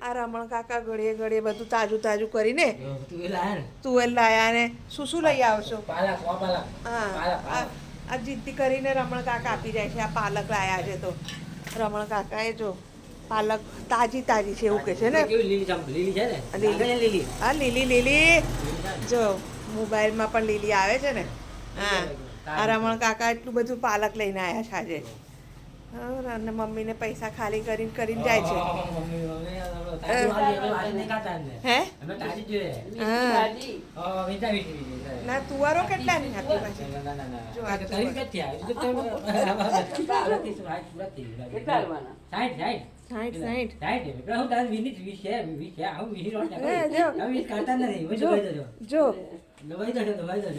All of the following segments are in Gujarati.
આ રમણ કાકા ઘડીએ ઘડીએ બધું તાજું તાજું કરીને તુવેર લાયા ને શું લઈ આવશો? હા, આ જીદ્દી કરીને રમણ કાકા આપી જાય છે. આ પાલક લાયા છે તો રમણ કાકાએ જો પાલક તાજી છે એવું કે છે ને. હા, લીલી જો મોબાઈલમાં પણ લીલી આવે છે ને. હા, આ રમણ કાકા એટલું બધું પાલક લઈને આવ્યા છે આજે. અને મમ્મીને પૈસા ખાલી કરીને જાય છે. હે? ના, તુવારો કેટલા ની આપી પાછી?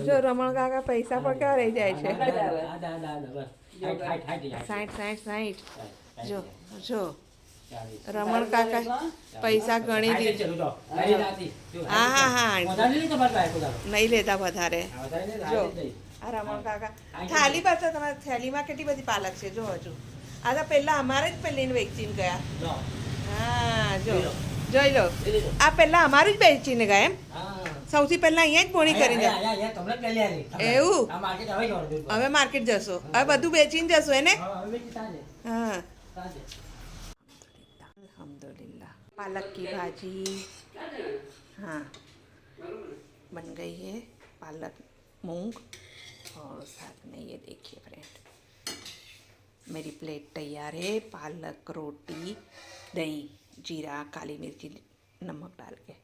જો રમણ કાકા પૈસા પણ ક્યાં રહી જાય છે. 60. જો રમણ કાકા પૈસા ગણી દીધા. હા, નહીં લેતા વધારે. જો આ રમણ કાકા થાળી પાછા તમારી થેલીમાં કેટલી બધી પાલક છે. જો હજુ આ તો પહેલા અમારે જ પેલીને વેચીને ગયા. હા, જોઈ લો, આ પહેલા અમારું જ વેચીને ગયા એમ. સૌથી પહેલા અહીંયા જ પોણી કરીને એવું. હવે માર્કેટ જશો, હવે બધું વેચીને જશો એને. હા, अल्हम्दुलिल्लाह पालक की भाजी. हाँ, बन गई है पालक मूंग और साथ में ये देखिए फ्रेंड, मेरी प्लेट तैयार है. पालक रोटी, दही, जीरा, काली मिर्ची, नमक डाल के.